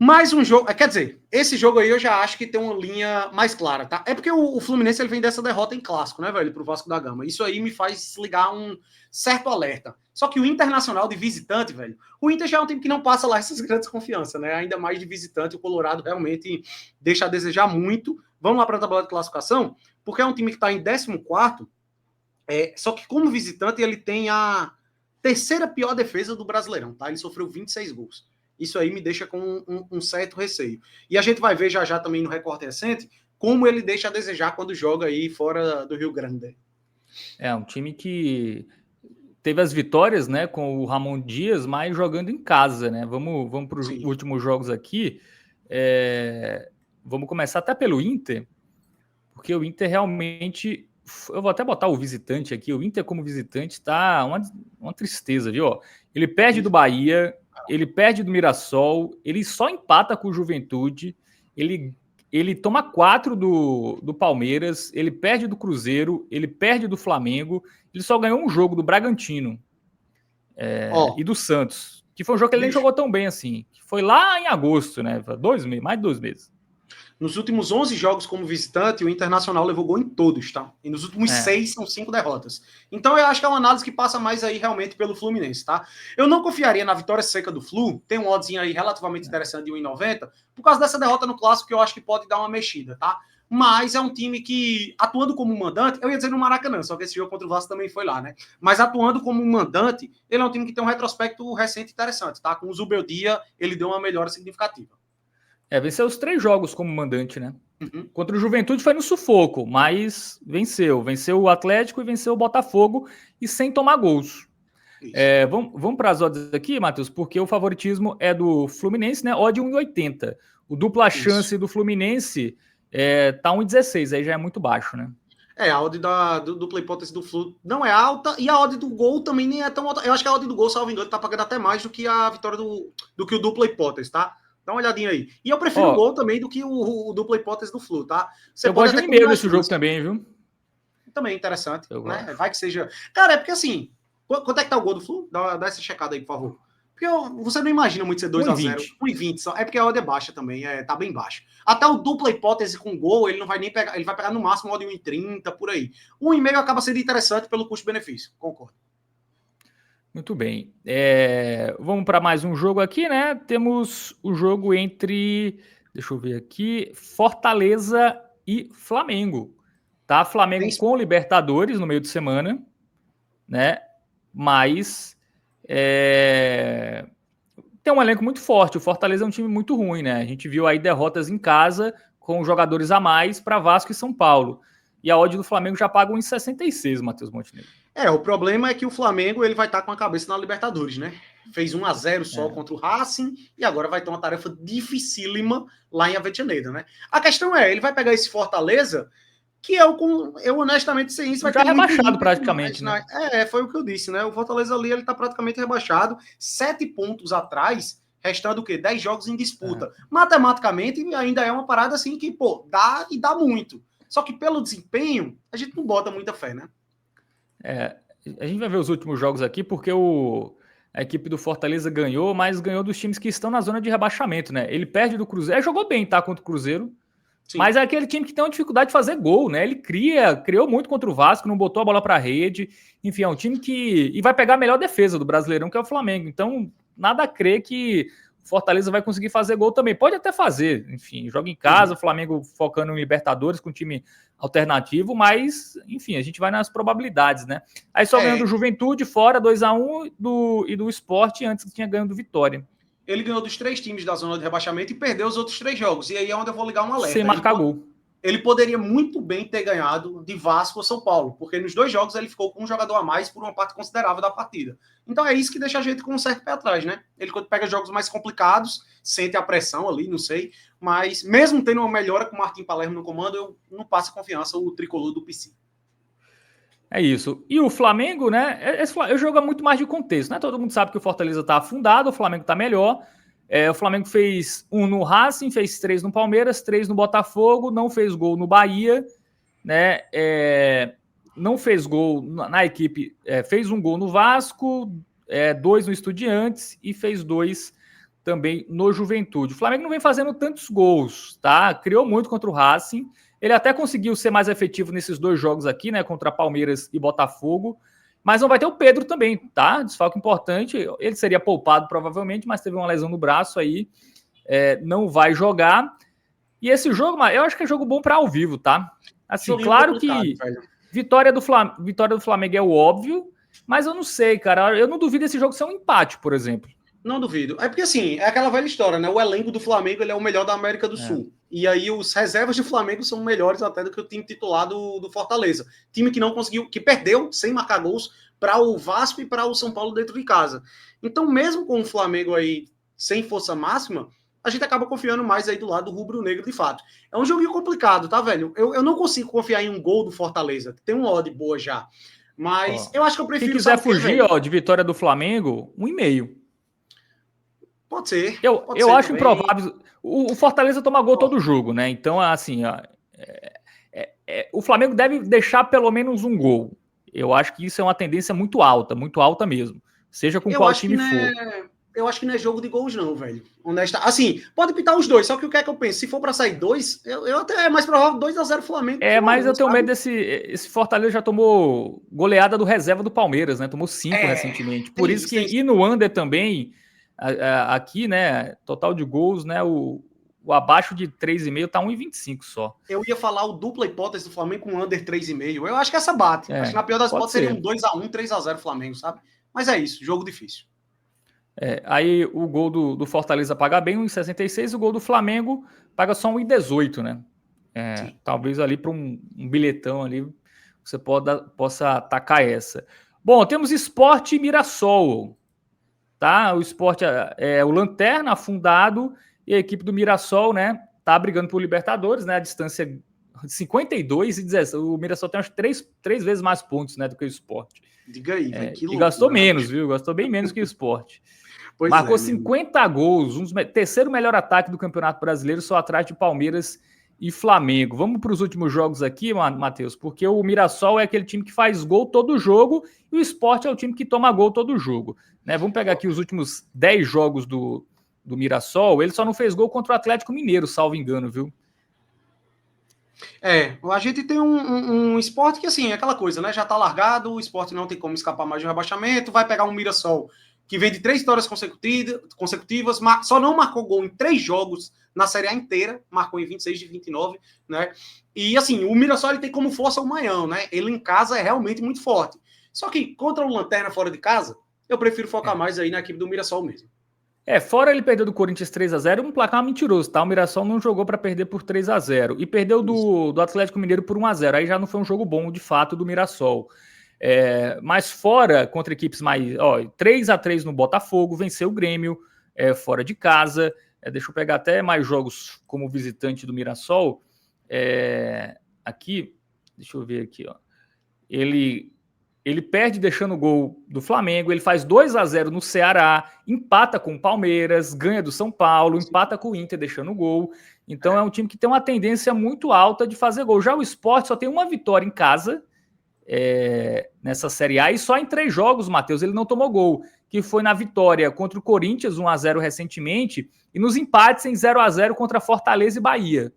Mais um jogo, quer dizer, esse jogo aí eu já acho que tem uma linha mais clara, tá? É porque o Fluminense ele vem dessa derrota em clássico, né, velho, pro Vasco da Gama. Isso aí me faz ligar um certo alerta. Só que o Internacional de visitante, velho, o Inter já é um time que não passa lá essas grandes confianças, né? Ainda mais de visitante, o Colorado realmente deixa a desejar muito. Vamos lá para a tabela de classificação, porque é um time que tá em 14º, só que como visitante ele tem a terceira pior defesa do Brasileirão, tá? Ele sofreu 26 gols. Isso aí me deixa com um certo receio. E a gente vai ver já também no recorte recente como ele deixa a desejar quando joga aí fora do Rio Grande. É um time que teve as vitórias, né, com o Ramon Dias, mas jogando em casa, né? Vamos para os últimos jogos aqui. Vamos começar até pelo Inter, porque o Inter realmente... Eu vou até botar o visitante aqui. O Inter como visitante tá uma tristeza, viu? Ele perde do Bahia, ele perde do Mirassol, ele só empata com o Juventude, ele toma 4 do Palmeiras, ele perde do Cruzeiro, ele perde do Flamengo, ele só ganhou um jogo do Bragantino e do Santos, que foi um jogo que ele nem jogou tão bem assim. Foi lá em agosto, né? Mais de 2 meses. Nos últimos 11 jogos como visitante, o Internacional levou gol em todos, tá? E nos últimos 6 são 5 derrotas. Então eu acho que é uma análise que passa mais aí realmente pelo Fluminense, tá? Eu não confiaria na vitória seca do Flu, tem um oddzinho aí relativamente interessante de 1,90, por causa dessa derrota no Clássico que eu acho que pode dar uma mexida, tá? Mas é um time que, atuando como mandante, eu ia dizer no Maracanã, só que esse jogo contra o Vasco também foi lá, né? Mas atuando como mandante, ele é um time que tem um retrospecto recente interessante, tá? Com o Zubeldia, ele deu uma melhora significativa. Venceu os 3 jogos como mandante, né? Uhum. Contra o Juventude foi no sufoco, mas venceu. Venceu o Atlético e venceu o Botafogo e sem tomar gols. Vamos para as odds aqui, Matheus, porque o favoritismo é do Fluminense, né? Odd 1,80. O dupla chance do Fluminense tá 1,16, aí já é muito baixo, né? A odd do dupla hipótese do Flu não é alta e a odd do gol também nem é tão alta. Eu acho que a odd do gol, salvo engano, tá pagando até mais do que a vitória do que o dupla hipótese, tá? Dá uma olhadinha aí. E eu prefiro o gol também do que o dupla hipótese do Flu, tá? Eu gosto de 1,5 nesse jogo também, viu? Também é interessante, né? Vai que seja... Cara, é porque assim, quanto é que tá o gol do Flu? Dá essa checada aí, por favor. Porque você não imagina muito ser 2-0. 1,20 só. É porque a odd é baixa também, tá bem baixa. Até o dupla hipótese com gol, ele não vai nem pegar, ele vai pegar no máximo odd 1,30, por aí. 1,5 acaba sendo interessante pelo custo-benefício, concordo. Muito bem. Vamos para mais um jogo aqui, né? Temos o jogo entre, deixa eu ver aqui, Fortaleza e Flamengo. Tá? Flamengo com Libertadores no meio de semana, né? Mas tem um elenco muito forte. O Fortaleza é um time muito ruim, né? A gente viu aí derrotas em casa com jogadores a mais para Vasco e São Paulo. E a odd do Flamengo já paga 1,66, Matheus Montenegro. O problema é que o Flamengo ele vai estar com a cabeça na Libertadores, né? Fez 1-0 só contra o Racing e agora vai ter uma tarefa dificílima lá em Avejaneda, né? A questão ele vai pegar esse Fortaleza, que eu honestamente sei isso, vai já ter rebaixado praticamente, mais, né? Foi o que eu disse, né? O Fortaleza ali, ele tá praticamente rebaixado, 7 pontos atrás, restando o quê? 10 jogos em disputa. Matematicamente, ainda é uma parada assim que, dá e dá muito. Só que pelo desempenho, a gente não bota muita fé, né? A gente vai ver os últimos jogos aqui, porque a equipe do Fortaleza ganhou, mas ganhou dos times que estão na zona de rebaixamento, né? Ele perde do Cruzeiro, jogou bem, tá? Contra o Cruzeiro. Sim. Mas é aquele time que tem uma dificuldade de fazer gol, né? Ele criou muito contra o Vasco, não botou a bola para a rede. Enfim, é um time que... E vai pegar a melhor defesa do Brasileirão, que é o Flamengo. Então, nada a crer que o Fortaleza vai conseguir fazer gol também. Pode até fazer, enfim, joga em casa, o Flamengo focando em Libertadores com um time alternativo, mas, enfim, a gente vai nas probabilidades, né? Aí só ganhando do Juventude, fora 2-1 e do Sport, antes que tinha ganho do Vitória. Ele ganhou dos 3 times da zona de rebaixamento e perdeu os outros 3 jogos. E aí é onde eu vou ligar um alerta. Sem marcar gol. Ele poderia muito bem ter ganhado de Vasco ou São Paulo, porque nos 2 jogos ele ficou com um jogador a mais por uma parte considerável da partida. Então é isso que deixa a gente com um certo pé atrás, né? Ele, quando pega jogos mais complicados, sente a pressão ali, não sei. Mas mesmo tendo uma melhora com o Martim Palermo no comando, eu não passo confiança o tricolor do PC. É isso. E o Flamengo, né? Eu jogo muito mais de contexto, né? Todo mundo sabe que o Fortaleza tá afundado, o Flamengo tá melhor. O Flamengo fez 1 no Racing, fez 3 no Palmeiras, 3 no Botafogo, não fez gol no Bahia, né? Não fez gol na equipe, fez 1 gol no Vasco, 2 no Estudiantes e fez 2 também no Juventude. O Flamengo não vem fazendo tantos gols, tá? Criou muito contra o Racing. Ele até conseguiu ser mais efetivo nesses 2 jogos aqui, né? Contra Palmeiras e Botafogo. Mas não vai ter o Pedro também, tá? Desfalque importante. Ele seria poupado provavelmente, mas teve uma lesão no braço aí. Não vai jogar. E esse jogo, eu acho que é jogo bom para ao vivo, tá? Assim, claro que vitória do Flamengo é o óbvio, mas eu não sei, cara. Eu não duvido esse jogo ser um empate, por exemplo. Não duvido. É porque, assim, é aquela velha história, né? O elenco do Flamengo ele é o melhor da América do Sul. E aí os reservas do Flamengo são melhores até do que o time titular do Fortaleza. Time que não conseguiu, que perdeu sem marcar gols para o Vasco e para o São Paulo dentro de casa. Então, mesmo com o Flamengo aí sem força máxima, a gente acaba confiando mais aí do lado do rubro-negro, de fato. É um joguinho complicado, tá, velho? Eu não consigo confiar em um gol do Fortaleza. Tem uma odd boa já. Mas eu acho que eu Quem prefiro... quiser sabe o quê, fugir, velho? de vitória do Flamengo, 1,5. Pode ser. Pode Eu ser acho também. improvável. O Fortaleza toma gol todo jogo, né? Então, assim, o Flamengo deve deixar pelo menos um gol. Eu acho que isso é uma tendência muito alta mesmo. Seja com Eu qual acho que time não for. é... Eu acho que não é jogo de gols, não, velho. Honesta. Assim, pode pitar os dois, só que o que é que eu penso? Se for pra sair dois, eu até é mais provável 2-0 Flamengo que Mas 1-1, eu tenho medo sabe? esse Fortaleza já tomou goleada do reserva do Palmeiras, né? Tomou 5 É, recentemente. Por tem isso isso, que tem isso. e no under também, aqui, né? Total de gols, né? O abaixo de 3,5 tá 1,25 só. Eu ia falar o dupla hipótese do Flamengo com under 3,5. Eu acho que essa bate. Acho que na pior das Pode hipóteses seria um ser. 2-1, 3-0 Flamengo, sabe? Mas é isso, jogo difícil. Aí o gol do Fortaleza paga bem 1,66, o gol do Flamengo paga só 1,18, né? Sim. Talvez ali para um bilhetão ali você possa atacar essa. Bom, temos Sport e Mirassol, tá? O Sport é o lanterna afundado e a equipe do Mirassol, né? Tá brigando por Libertadores, né? A distância de 52 e 17. O Mirassol tem acho três vezes mais pontos, né, do que o Sport. Diga aí, velho, que E gastou loucura, né, menos, bicho? viu? Gastou bem menos que o Sport. Pois Marcou é, mesmo. 50 gols, terceiro melhor ataque do Campeonato Brasileiro, só atrás de Palmeiras e Flamengo. Vamos para os últimos jogos aqui, Matheus, porque o Mirassol é aquele time que faz gol todo jogo e o Sport é o time que toma gol todo jogo. Né? Vamos pegar aqui os últimos 10 jogos do Mirassol, ele só não fez gol contra o Atlético Mineiro, salvo engano, viu? A gente tem um esporte que, assim, é aquela coisa, né? Já tá largado, o esporte não tem como escapar mais de um rebaixamento, vai pegar um Mirassol que vem de 3 vitórias consecutivas, só não marcou gol em 3 jogos na Série A inteira, marcou em 26 de 29, né? E, assim, o Mirassol ele tem como força o Maião, né? Ele em casa é realmente muito forte. Só que contra o Lanterna fora de casa, eu prefiro focar mais aí na equipe do Mirassol mesmo. Fora ele perdeu do Corinthians 3-0, um placar mentiroso, tá? O Mirassol não jogou para perder por 3-0 e perdeu do Atlético Mineiro por 1-0. Aí já não foi um jogo bom, de fato, do Mirassol. Mas fora, contra equipes mais... 3-3 no Botafogo, venceu o Grêmio, fora de casa. Deixa eu pegar até mais jogos como visitante do Mirassol. Aqui, deixa eu ver aqui, ó. Ele perde deixando o gol do Flamengo, ele faz 2-0 no Ceará, empata com o Palmeiras, ganha do São Paulo, empata com o Inter deixando o gol. Então é um time que tem uma tendência muito alta de fazer gol. Já o Sport só tem uma vitória em casa nessa Série A e só em 3 jogos, Matheus, ele não tomou gol, que foi na vitória contra o Corinthians 1-0 recentemente e nos empates em 0-0 contra Fortaleza e Bahia.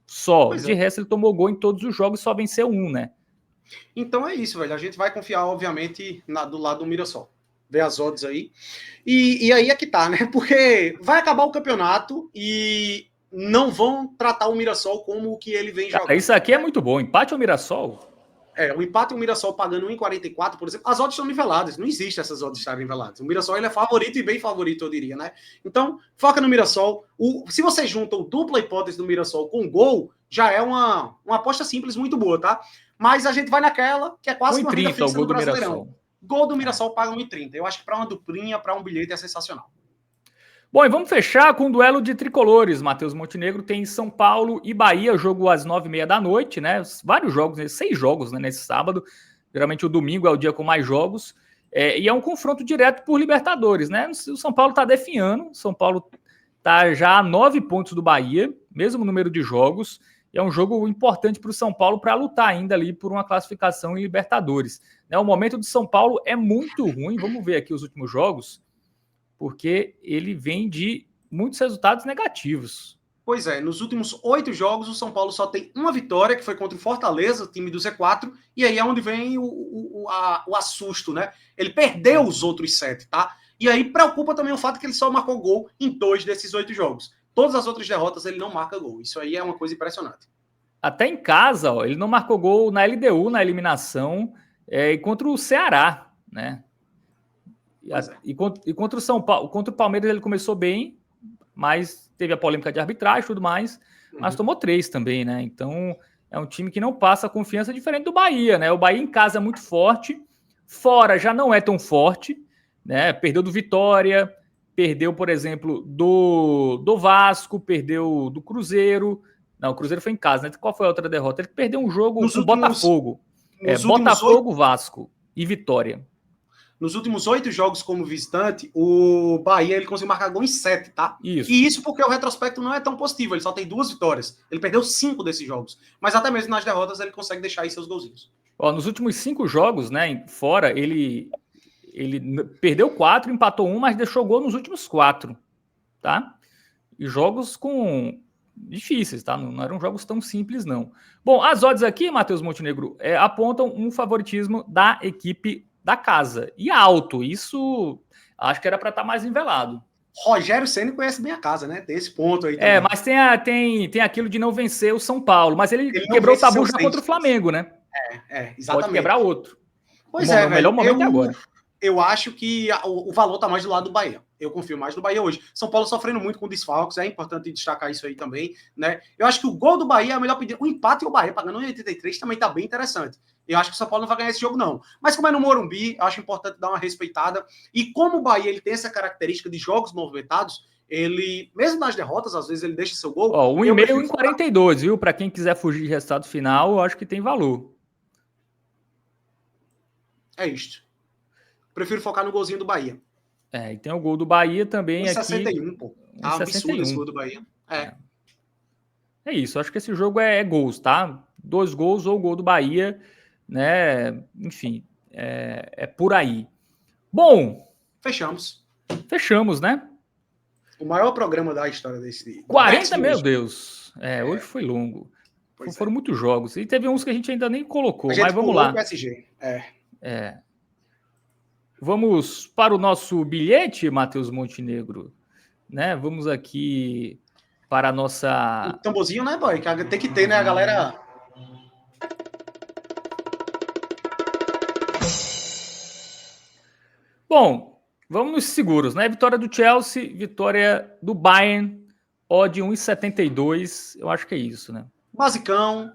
Só. De resto ele tomou gol em todos os jogos e só venceu um, né? Então é isso, velho. A gente vai confiar, obviamente, do lado do Mirassol. Ver as odds aí. E aí é que tá, né? Porque vai acabar o campeonato e não vão tratar o Mirassol como o que ele vem jogando. Isso aqui é muito bom. Empate ao Mirassol? O empate e o Mirassol pagando 1,44, por exemplo. As odds estão niveladas. Não existe essas odds estarem niveladas. O Mirassol ele é favorito e bem favorito, eu diria, né? Então, foca no Mirassol. Se você junta o dupla hipótese do Mirassol com gol, já é uma aposta simples muito boa, tá? Mas a gente vai naquela, que é quase uma renda fixa o gol no Brasileirão. Mirassol. Gol do Mirassol paga 1,30. Eu acho que para uma duplinha, para um bilhete é sensacional. Bom, e vamos fechar com um duelo de tricolores. Matheus Montenegro tem São Paulo e Bahia, jogo às 9h30 da noite, né? Vários jogos, 6 jogos, né, nesse sábado. Geralmente o domingo é o dia com mais jogos. E é um confronto direto por Libertadores, né? O São Paulo está definhando. O São Paulo está já a 9 pontos do Bahia, mesmo número de jogos. E é um jogo importante para o São Paulo para lutar ainda ali por uma classificação em Libertadores. O momento do São Paulo é muito ruim. Vamos ver aqui os últimos jogos, porque ele vem de muitos resultados negativos. Pois é, nos últimos 8 jogos, o São Paulo só tem uma vitória, que foi contra o Fortaleza, time do Z4, e aí é onde vem o assusto, né? Ele perdeu os outros 7, tá? E aí preocupa também o fato que ele só marcou gol em 2 desses 8 jogos. Todas as outras derrotas ele não marca gol. Isso aí é uma coisa impressionante. Até em casa, ele não marcou gol na LDU, na eliminação, e contra o Ceará, né? E contra o São Paulo, contra o Palmeiras ele começou bem, mas teve a polêmica de arbitragem e tudo mais, mas tomou 3 também, né? Então é um time que não passa confiança, diferente do Bahia, né? O Bahia em casa é muito forte, fora já não é tão forte, né? Perdeu do Vitória, perdeu, por exemplo, do Vasco, perdeu do Cruzeiro. Não, o Cruzeiro foi em casa, né? Qual foi a outra derrota? Ele perdeu um jogo com o Botafogo. Botafogo, Vasco e Vitória. Nos últimos 8 jogos como visitante, o Bahia ele conseguiu marcar gol em 7, tá? Isso. E isso porque o retrospecto não é tão positivo, ele só tem 2 vitórias. Ele perdeu 5 desses jogos. Mas até mesmo nas derrotas ele consegue deixar aí seus golzinhos. Ó, nos últimos 5 jogos, né, fora, ele perdeu 4, empatou 1, mas deixou gol nos últimos 4, tá? E jogos difíceis, tá? Não eram jogos tão simples, não. Bom, as odds aqui, Matheus Montenegro, apontam um favoritismo da equipe da casa. E alto, isso acho que era para estar mais nivelado. Rogério Ceni conhece bem a casa, né? Tem esse ponto aí também. Mas tem aquilo de não vencer o São Paulo. Mas ele quebrou o tabu já contra o Flamengo, né? Exatamente. Pode quebrar outro. Pois é, o melhor momento é agora. Eu acho que o valor está mais do lado do Bahia. Eu confio mais no Bahia hoje. São Paulo sofrendo muito com desfalques, é importante destacar isso aí também, né? Eu acho que o gol do Bahia é a melhor pedida. O empate e o Bahia pagando 1,83 também está bem interessante. Eu acho que o São Paulo não vai ganhar esse jogo, não. Mas como é no Morumbi, eu acho importante dar uma respeitada. E como o Bahia ele tem essa característica de jogos movimentados, ele, mesmo nas derrotas, às vezes ele deixa seu gol. 1,5 em 42, viu? Para quem quiser fugir de resultado final, eu acho que tem valor. É isto. Prefiro focar no golzinho do Bahia. E tem o gol do Bahia também 61, pô. Tá absurdo esse gol do Bahia. É isso, acho que esse jogo é gols, tá? 2 gols ou gol do Bahia, né? Enfim, é por aí. Bom, fechamos, né? O maior programa da história desse... 40, meu Deus. Hoje foi longo. Pois Foram muitos jogos. E teve uns que a gente ainda nem colocou, mas vamos lá. O PSG. Vamos para o nosso bilhete, Matheus Montenegro, né? Vamos aqui para a nossa... O tamborzinho, né, boy? Tem que ter, né, a galera... Bom, vamos nos seguros, né? Vitória do Chelsea, vitória do Bayern, odd 1,72, eu acho que é isso, né? Basicão,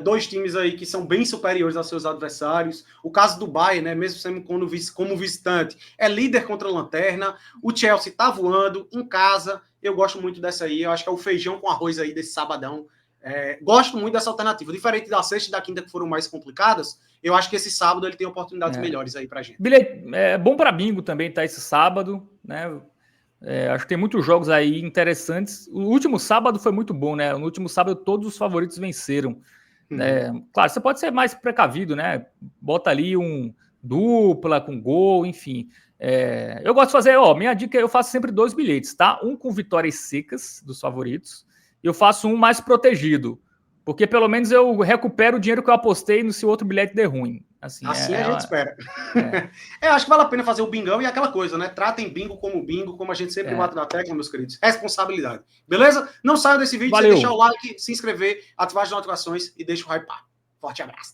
2 times aí que são bem superiores aos seus adversários. O caso do Bayern, né, mesmo sendo como visitante, é líder contra a lanterna. O Chelsea tá voando em casa. Eu gosto muito dessa aí. Eu acho que é o feijão com arroz aí desse sabadão. Gosto muito dessa alternativa. Diferente da sexta e da quinta, que foram mais complicadas, eu acho que esse sábado ele tem oportunidades melhores aí pra gente. Bilhete, bom para bingo também, tá? Esse sábado, né? Acho que tem muitos jogos aí interessantes. O último sábado foi muito bom, né? No último sábado todos os favoritos venceram. Claro, você pode ser mais precavido, né? Bota ali um dupla com gol, enfim. Eu gosto de fazer, minha dica, eu faço sempre 2 bilhetes, tá? Um com vitórias secas dos favoritos. Eu faço um mais protegido, porque pelo menos eu recupero o dinheiro que eu apostei se o outro bilhete der ruim. Assim a gente espera. Eu acho que vale a pena fazer o bingão e aquela coisa, né? Tratem bingo, como a gente sempre bate na tecla, meus queridos. Responsabilidade. Beleza? Não saiam desse vídeo sem deixar o like, se inscrever, ativar as notificações e deixa o hype. Forte abraço.